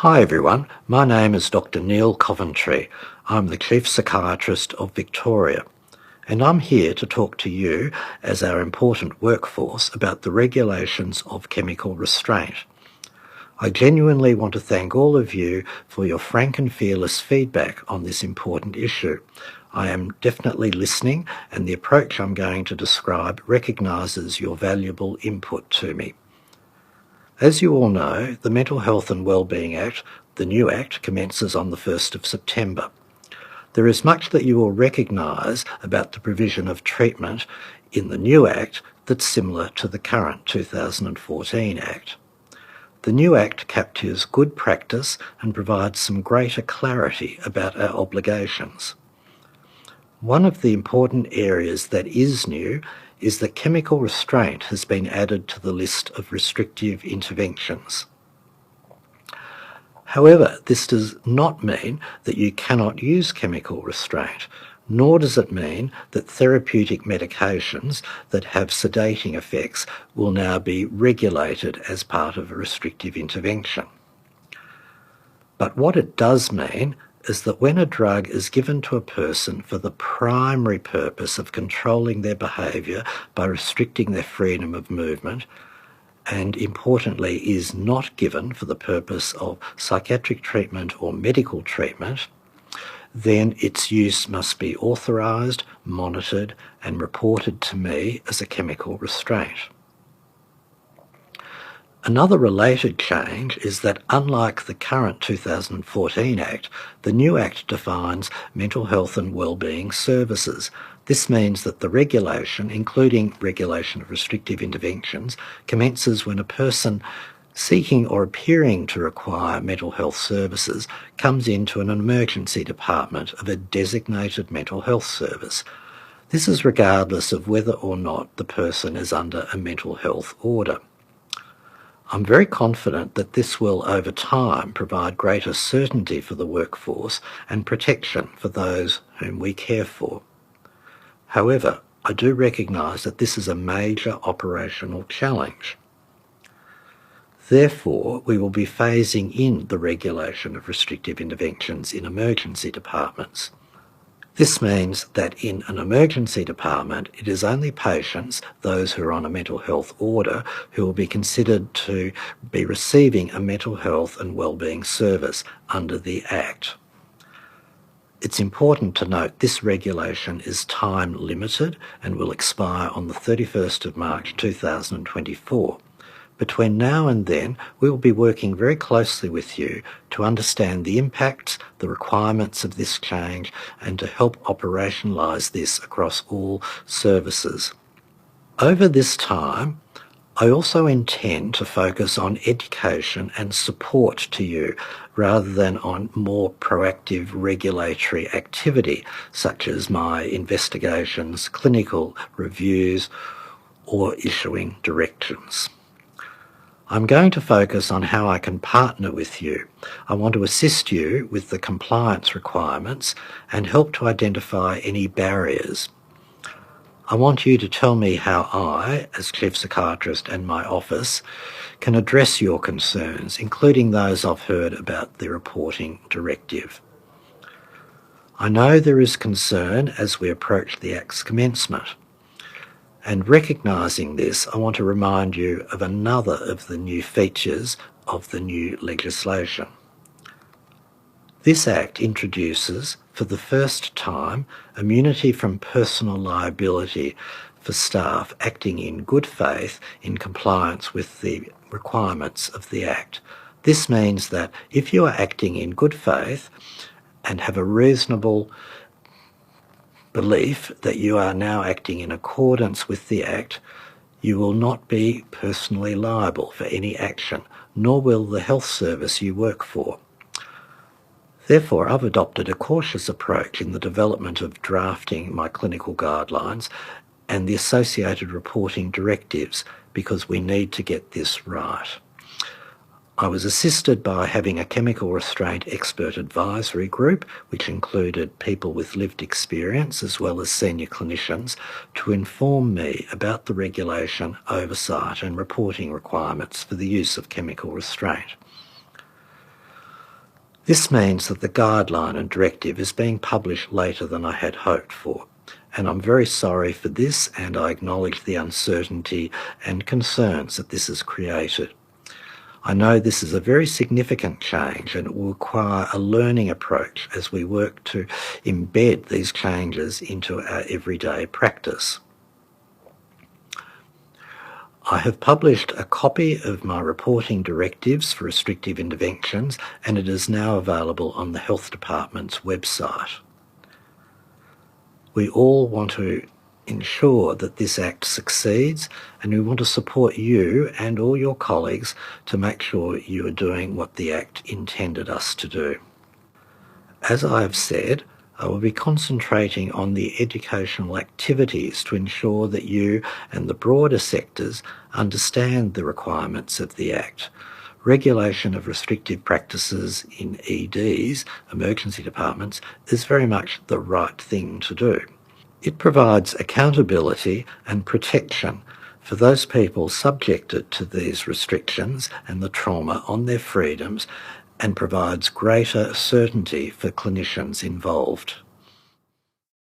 Hi everyone, my name is Dr. Neil Coventry. I'm the Chief Psychiatrist of Victoria, and I'm here to talk to you as our important workforce about the regulations of chemical restraint. I genuinely want to thank all of you for your frank and fearless feedback on this important issue. I am definitely listening, and the approach I'm going to describe recognises your valuable input to me. As you all know, the Mental Health and Wellbeing Act, the new Act, commences on the 1st of September. There is much that you will recognise about the provision of treatment in the new Act that's similar to the current 2014 Act. The new Act captures good practice and provides some greater clarity about our obligations. One of the important areas that is new is that chemical restraint has been added to the list of restrictive interventions. However, this does not mean that you cannot use chemical restraint, nor does it mean that therapeutic medications that have sedating effects will now be regulated as part of a restrictive intervention. But what it does mean is that when a drug is given to a person for the primary purpose of controlling their behaviour by restricting their freedom of movement, and importantly is not given for the purpose of psychiatric treatment or medical treatment, then its use must be authorised, monitored and reported to me as a chemical restraint. Another related change is that unlike the current 2014 Act, the new Act defines mental health and wellbeing services. This means that the regulation, including regulation of restrictive interventions, commences when a person seeking or appearing to require mental health services comes into an emergency department of a designated mental health service. This is regardless of whether or not the person is under a mental health order. I'm very confident that this will, over time, provide greater certainty for the workforce and protection for those whom we care for. However, I do recognise that this is a major operational challenge. Therefore, we will be phasing in the regulation of restrictive interventions in emergency departments. This means that in an emergency department, it is only patients, those who are on a mental health order, who will be considered to be receiving a mental health and wellbeing service under the Act. It's important to note this regulation is time limited and will expire on the 31st of March 2024. Between now and then, we will be working very closely with you to understand the impacts, the requirements of this change, and to help operationalise this across all services. Over this time, I also intend to focus on education and support to you rather than on more proactive regulatory activity, such as my investigations, clinical reviews, or issuing directions. I'm going to focus on how I can partner with you. I want to assist you with the compliance requirements and help to identify any barriers. I want you to tell me how I, as Chief Psychiatrist and my office, can address your concerns, including those I've heard about the reporting directive. I know there is concern as we approach the Act's commencement. And recognising this, I want to remind you of another of the new features of the new legislation. This Act introduces, for the first time, immunity from personal liability for staff acting in good faith in compliance with the requirements of the Act. This means that if you are acting in good faith and have a reasonable belief that you are now acting in accordance with the Act, you will not be personally liable for any action, nor will the health service you work for. Therefore, I've adopted a cautious approach in the development of drafting my clinical guidelines and the associated reporting directives because we need to get this right. I was assisted by having a chemical restraint expert advisory group, which included people with lived experience as well as senior clinicians, to inform me about the regulation, oversight and reporting requirements for the use of chemical restraint. This means that the guideline and directive is being published later than I had hoped for, and I'm very sorry for this, and I acknowledge the uncertainty and concerns that this has created. I know this is a very significant change, and it will require a learning approach as we work to embed these changes into our everyday practice. I have published a copy of my reporting directives for restrictive interventions, and it is now available on the Health Department's website. We all want to ensure that this Act succeeds, and we want to support you and all your colleagues to make sure you are doing what the Act intended us to do. As I have said, I will be concentrating on the educational activities to ensure that you and the broader sectors understand the requirements of the Act. Regulation of restrictive practices in EDs, emergency departments, is very much the right thing to do. It provides accountability and protection for those people subjected to these restrictions and the trauma on their freedoms, and provides greater certainty for clinicians involved.